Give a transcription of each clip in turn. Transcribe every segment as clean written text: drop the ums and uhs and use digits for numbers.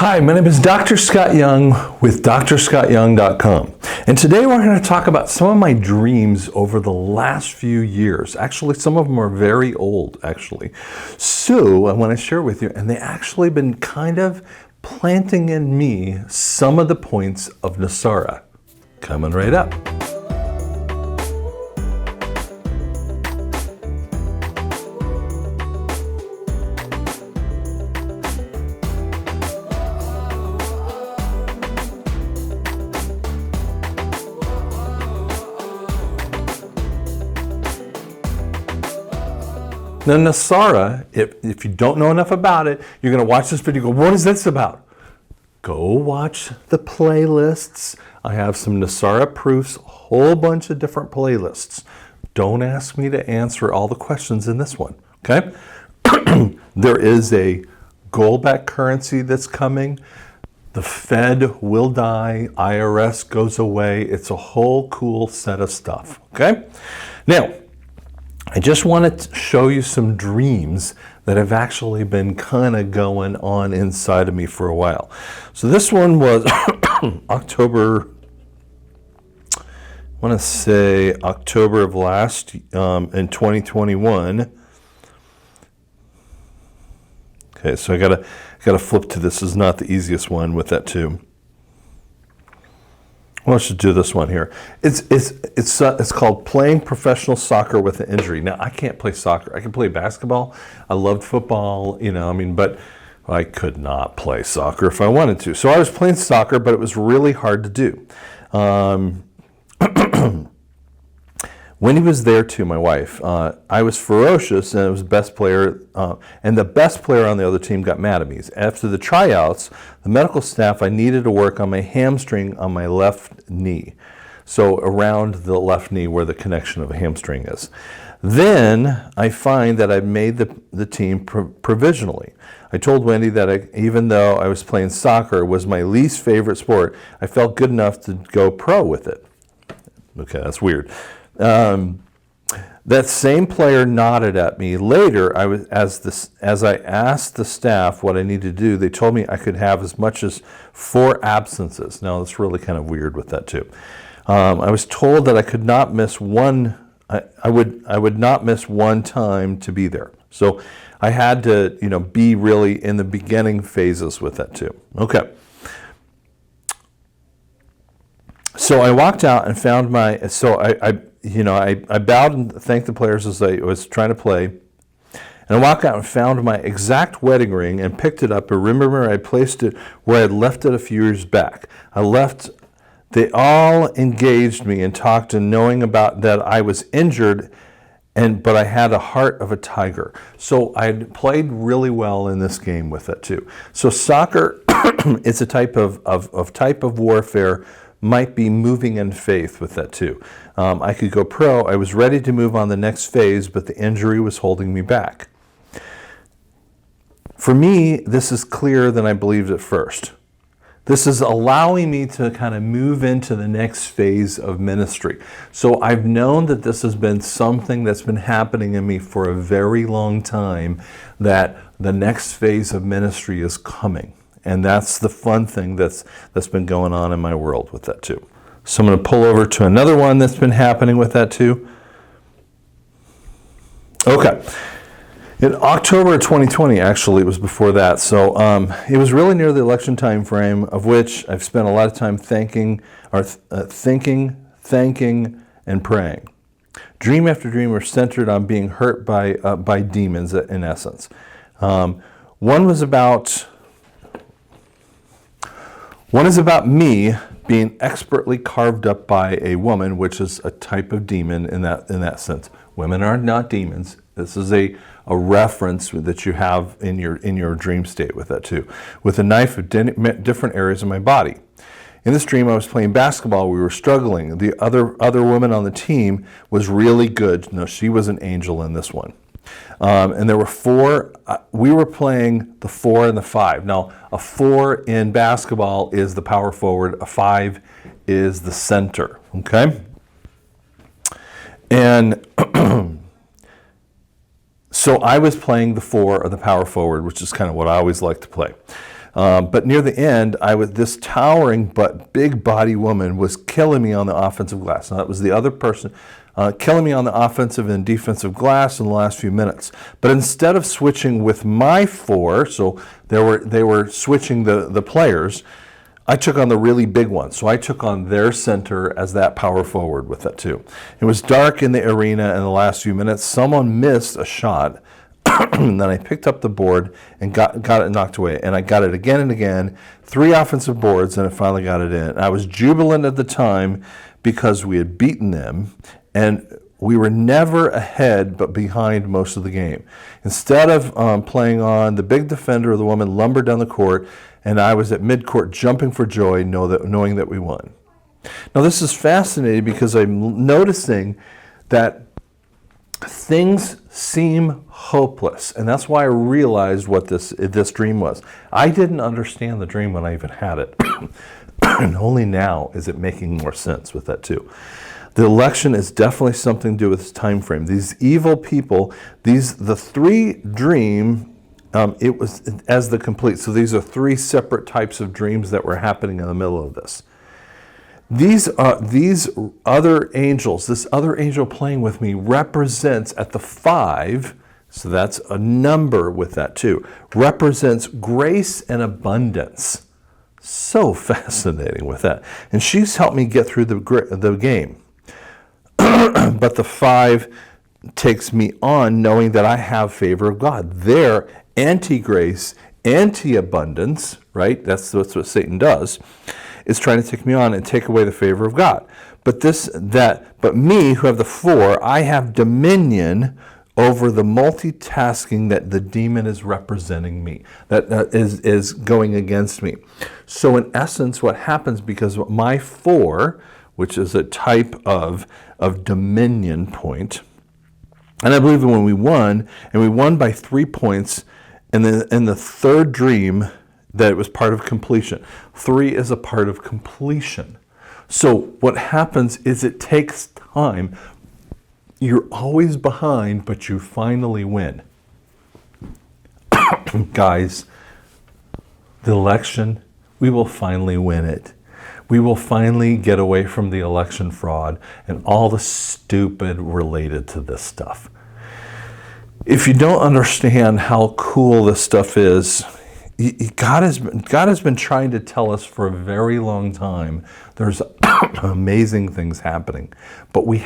Hi, my name is Dr. Scott Young with drscottyoung.com. And today we're going to talk about some of my dreams over the last few years. Actually, some of them are very old, actually. So I want to share with you, and they actually been kind of planting in me some of the points of NESARA. Coming right up. Now, NESARA, if you don't know enough about it, you're going to watch this video and go, what is this about? Go watch the playlists. I have some NESARA proofs, a whole bunch of different playlists. Don't ask me to answer all the questions in this one, okay? There is a gold-backed currency that's coming. The Fed will die. IRS goes away. It's a whole cool set of stuff, okay? Now, I just wanted to show you some dreams that have actually been kind of going on inside of me for a while. So this one was October, I want to say October of last, in 2021. Okay, so I gotta flip to this. This is not the easiest one with that too. Let's just do this one here. It's called Playing Professional Soccer with an Injury. Now, I can't play soccer. I can play basketball. I loved football, but I could not play soccer if I wanted to. So I was playing soccer, but it was really hard to do. When he was there too, my wife, I was ferocious, and it was best player, and the best player on the other team got mad at me. After the tryouts, the medical staff, I needed to work on my hamstring on my left knee, so around the left knee where the connection of a hamstring is. Then I find that I made the team provisionally. I told Wendy that even though I was playing soccer, it was my least favorite sport, I felt good enough to go pro with it. Okay, that's weird. That same player nodded at me. Later, as I asked the staff what I needed to do, they told me I could have as much as 4 absences. Now, that's really kind of weird with that too. I was told that I could not miss one. I would not miss one time to be there. So I had to, be really in the beginning phases with that too. Okay. So I walked out and found I bowed and thanked the players as I was trying to play. And I walked out and found my exact wedding ring and picked it up. I remember I placed it where I had left it a few years back. They all engaged me and talked, and knowing about that I was injured, but I had a heart of a tiger. So I played really well in this game with it too. So soccer is a type of warfare. Might be moving in faith with that too. I could go pro. I was ready to move on the next phase, but the injury was holding me back. For me, this is clearer than I believed at first. This is allowing me to kind of move into the next phase of ministry. So I've known that this has been something that's been happening in me for a very long time, that the next phase of ministry is coming. And that's the fun thing that's been going on in my world with that too. So I'm going to pull over to another one that's been happening with that too. Okay. In October of 2020, actually, it was before that. So it was really near the election time frame, of which I've spent a lot of time thinking, and praying. Dream after dream were centered on being hurt by demons, in essence. One is about me being expertly carved up by a woman, which is a type of demon in that sense. Women are not demons. This is a reference that you have in your dream state with that too. With a knife of different areas of my body. In this dream, I was playing basketball. We were struggling. The other woman on the team was really good. No, she was an angel in this one. And there were 4, we were playing the 4 and the 5. Now, a 4 in basketball is the power forward, a 5 is the center, okay? And so I was playing the 4 or the power forward, which is kind of what I always like to play. But near the end, this towering but big body woman was killing me on the offensive glass. Now, that was the other person killing me on the offensive and defensive glass in the last few minutes. But instead of switching with my 4, so they were switching the players, I took on the really big one. So I took on their center as that power forward with that too. It was dark in the arena in the last few minutes. Someone missed a shot. And then I picked up the board and got it knocked away. And I got it again and again, 3 offensive boards, and I finally got it in. I was jubilant at the time because we had beaten them, and we were never ahead but behind most of the game. Instead of playing on, the big defender of the woman lumbered down the court, and I was at midcourt jumping for joy knowing that we won. Now this is fascinating because I'm noticing that things seem hopeless, and that's why I realized what this dream was. I didn't understand the dream when I even had it, and only now is it making more sense with that too. The election is definitely something to do with this time frame. These evil people, the 3 dream, it was as the complete. So these are 3 separate types of dreams that were happening in the middle of this. These other angels, this other angel playing with me represents at the 5, so that's a number with that too, represents grace and abundance. So fascinating with that. And she's helped me get through the game. But the 5 takes me on knowing that I have favor of God. They're anti-grace, anti-abundance, right? That's what Satan does. Is trying to take me on and take away the favor of God. But me, who have the 4, I have dominion over the multitasking that the demon is representing me, that is going against me. So in essence, what happens, because my 4, which is a type of dominion point, and I believe that when we won, and we won by 3 points, and then in the 3rd dream, that it was part of completion. 3 is a part of completion. So what happens is it takes time. You're always behind, but you finally win. Guys, the election, we will finally win it. We will finally get away from the election fraud and all the stupid related to this stuff. If you don't understand how cool this stuff is, God has been trying to tell us for a very long time. There's amazing things happening, but we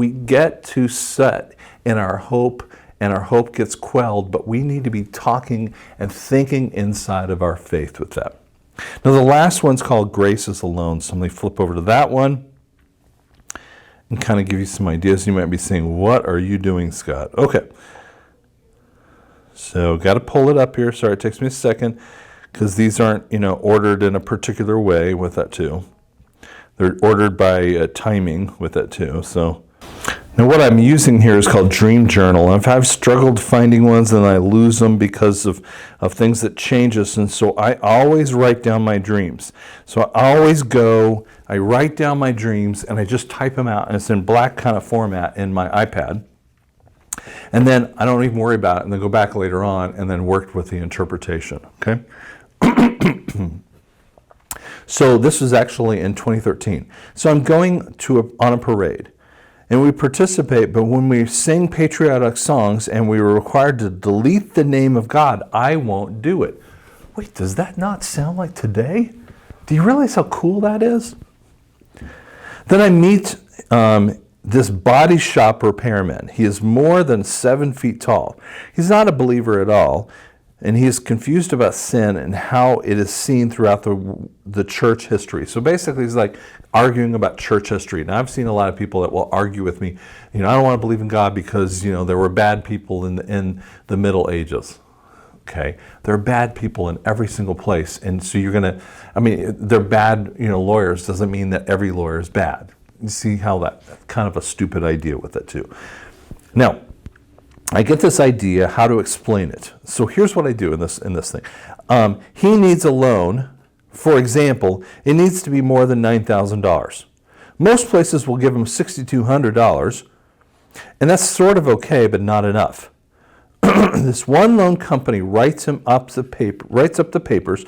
get to set in our hope, and our hope gets quelled. But we need to be talking and thinking inside of our faith with that. Now, the last one's called Grace is Alone. So let me flip over to that one and kind of give you some ideas. You might be saying, "What are you doing, Scott?" Okay. So got to pull it up here. Sorry, it takes me a second because these aren't, ordered in a particular way with that too. They're ordered by timing with that too. So now what I'm using here is called Dream Journal. If I've struggled finding ones and I lose them because of things that changes, and so I always write down my dreams. So I always I write down my dreams and I just type them out, and it's in black kind of format in my iPad. And then I don't even worry about it, and then go back later on and then work with the interpretation, okay? So this was actually in 2013. So I'm going on a parade, and we participate, but when we sing patriotic songs and we were required to delete the name of God, I won't do it. Wait, does that not sound like today? Do you realize how cool that is? Then I meet this body shop repairman. He is more than 7 feet tall. He's not a believer at all, and he is confused about sin and how it is seen throughout the church history. So basically, he's like arguing about church history. And I've seen a lot of people that will argue with me, I don't want to believe in God because, there were bad people in the Middle Ages. Okay, there are bad people in every single place, and so they're bad, lawyers doesn't mean that every lawyer is bad. You see how that's kind of a stupid idea with it too. Now, I get this idea how to explain it. So here's what I do in this thing. He needs a loan. For example, it needs to be more than $9,000. Most places will give him $6,200, and that's sort of okay, but not enough. This one loan company writes up the papers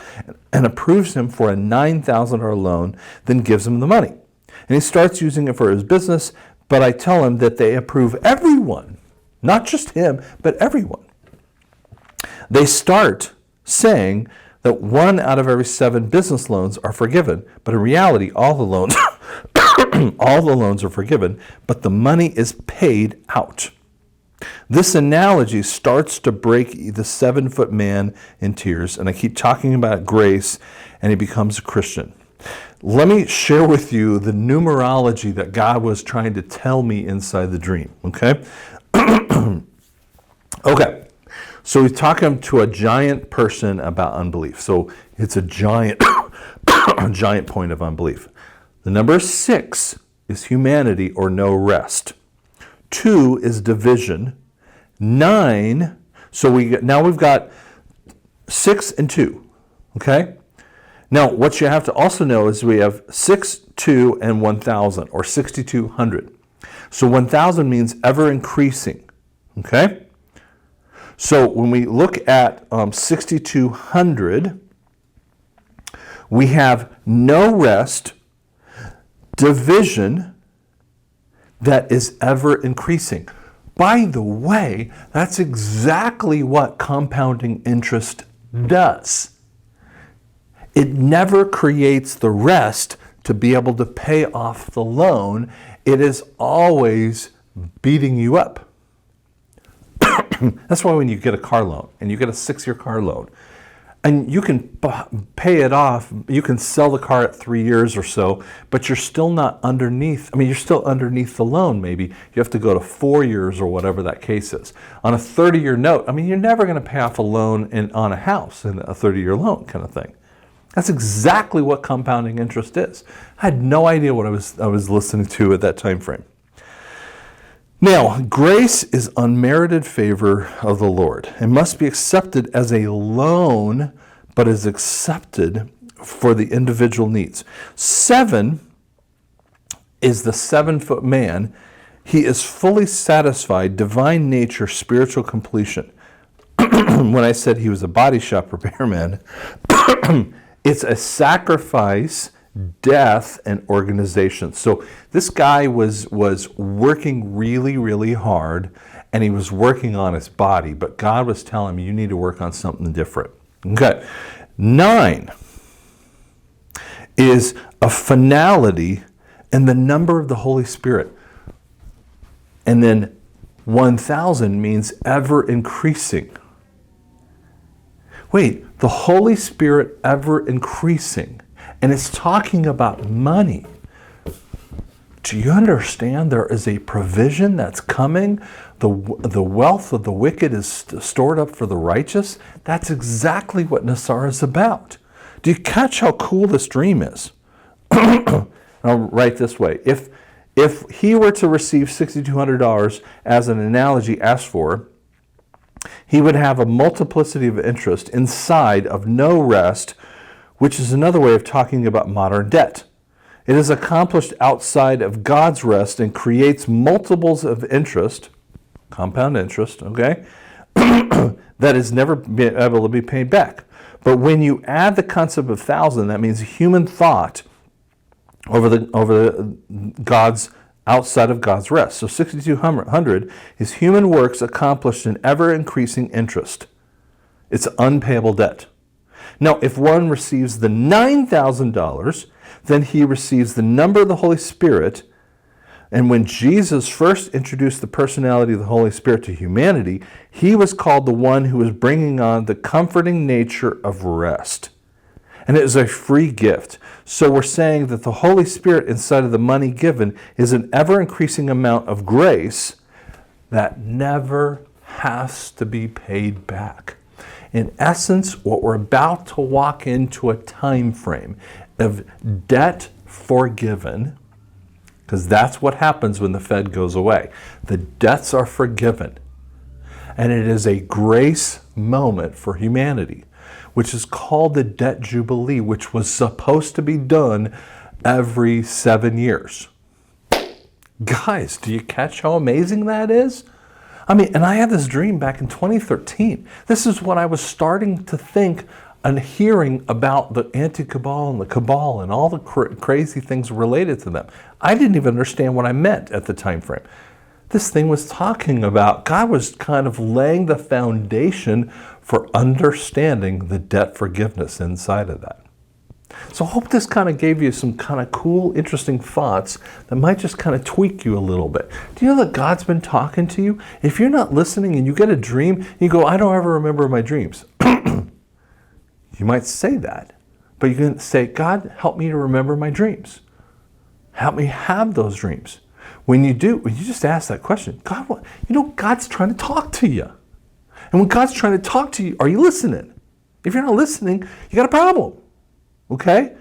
and approves him for a $9,000 loan, then gives him the money. And he starts using it for his business, but I tell him that they approve everyone, not just him, but everyone. They start saying that 1 out of every 7 business loans are forgiven, but in reality, all the loans, all the loans are forgiven, but the money is paid out. This analogy starts to break the 7-foot man in tears, and I keep talking about grace, and he becomes a Christian. Let me share with you the numerology that God was trying to tell me inside the dream, okay? Okay, so he's talking to a giant person about unbelief. So it's a giant, a giant point of unbelief. The number 6 is humanity or no rest. 2 is division. 9, so now we've got 6 and 2, okay? Now, what you have to also know is we have 6, 2, and 1,000, or 6,200. So 1,000 means ever increasing, okay? So when we look at 6,200, we have no rest, division that is ever increasing. By the way, that's exactly what compounding interest does. It never creates the rest to be able to pay off the loan. It is always beating you up. That's why when you get a car loan, and you get a 6-year car loan, and you can pay it off, you can sell the car at 3 years or so, but you're still not underneath, you're still underneath the loan maybe. You have to go to 4 years or whatever that case is. On a 30-year note, you're never going to pay off a loan on a house in a 30-year loan kind of thing. That's exactly what compounding interest is. I had no idea what I was listening to at that time frame. Now, grace is unmerited favor of the Lord. It must be accepted as a loan, but is accepted for the individual needs. 7 is the 7-foot man. He is fully satisfied, divine nature, spiritual completion. When I said he was a body shop repairman, it's a sacrifice, death, and organization. So this guy was working really, really hard, and he was working on his body, but God was telling him, you need to work on something different. Okay. 9 is a finality and the number of the Holy Spirit. And then 1,000 means ever increasing. Wait, the Holy Spirit ever increasing. And it's talking about money. Do you understand there is a provision that's coming? The wealth of the wicked is stored up for the righteous. That's exactly what NESARA is about. Do you catch how cool this dream is? I'll write this way. If he were to receive $6,200 as an analogy asked for, he would have a multiplicity of interest inside of no rest, which is another way of talking about modern debt. It is accomplished outside of God's rest and creates multiples of interest, compound interest, okay, that is never been able to be paid back. But when you add the concept of 1,000, that means human thought over God's outside of God's rest. So 6,200 is human works accomplished in ever-increasing interest. It's unpayable debt. Now, if one receives the $9,000, then he receives the number of the Holy Spirit. And when Jesus first introduced the personality of the Holy Spirit to humanity, he was called the one who was bringing on the comforting nature of rest. And it is a free gift. So we're saying that the Holy Spirit inside of the money given is an ever-increasing amount of grace that never has to be paid back. In essence, what we're about to walk into a time frame of debt forgiven, because that's what happens when the Fed goes away. The debts are forgiven. And it is a grace moment for humanity, which is called the debt jubilee, which was supposed to be done every 7 years. Guys, do you catch how amazing that is? I mean, and I had this dream back in 2013. This is when I was starting to think and hearing about the anti-cabal and the cabal and all the crazy things related to them. I didn't even understand what I meant at the time frame. This thing was talking about, God was kind of laying the foundation for understanding the debt forgiveness inside of that. So I hope this kind of gave you some kind of cool, interesting thoughts that might just kind of tweak you a little bit. Do you know that God's been talking to you? If you're not listening and you get a dream, you go, I don't ever remember my dreams. You might say that, but you can say, God, help me to remember my dreams. Help me have those dreams. When you do, when you just ask that question, God, what? You know, God's trying to talk to you. And when God's trying to talk to you, are you listening? If you're not listening, you got a problem. Okay?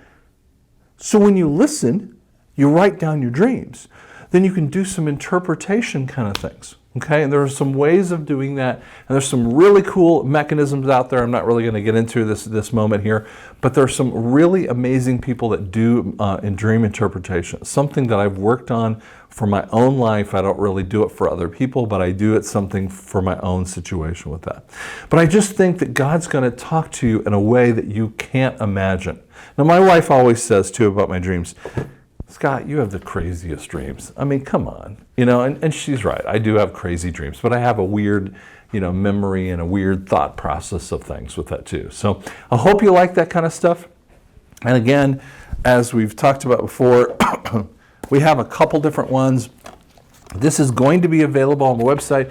So when you listen, you write down your dreams. Then you can do some interpretation kind of things. Okay? And there are some ways of doing that. And there's some really cool mechanisms out there. I'm not really going to get into this moment here. But there are some really amazing people that do in dream interpretation. Something that I've worked on for my own life. I don't really do it for other people, but I do it something for my own situation with that. But I just think that God's going to talk to you in a way that you can't imagine. Now, my wife always says, too, about my dreams, Scott, you have the craziest dreams. I mean, come on. You know, and she's right. I do have crazy dreams, but I have a weird, memory and a weird thought process of things with that, too. So I hope you like that kind of stuff. And again, as we've talked about before, we have a couple different ones. This is going to be available on the website.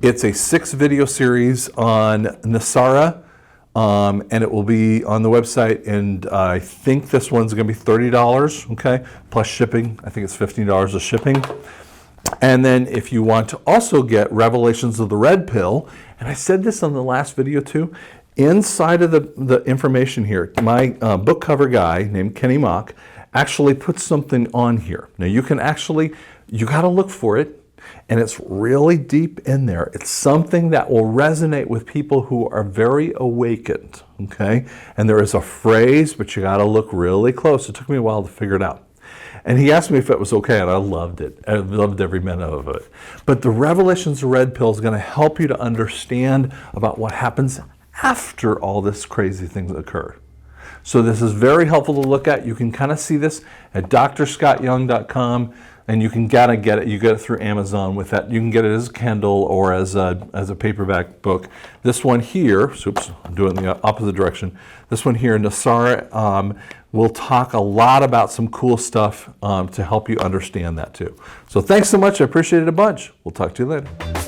It's a 6-video series on NESARA, and it will be on the website. And I think this one's going to be $30, okay, plus shipping. I think it's $15 of shipping. And then if you want to also get Revelations of the Red Pill, and I said this on the last video too, inside of the information here, my book cover guy named Kenny Mock actually puts something on here. Now you got to look for it, and it's really deep in there. It's something that will resonate with people who are very awakened, okay? And there is a phrase, but you got to look really close. It took me a while to figure it out. And he asked me if it was okay, and I loved it. I loved every minute of it. But the Revelations of Red Pill is going to help you to understand about what happens after all this crazy things occur. So this is very helpful to look at. You can kind of see this at drscottyoung.com, and you can kind of get it. You get it through Amazon with that. You can get it as a Kindle or as a paperback book. This one here, oops, I'm doing it in the opposite direction. This one here, Nasara, will talk a lot about some cool stuff to help you understand that too. So thanks so much. I appreciate it a bunch. We'll talk to you later.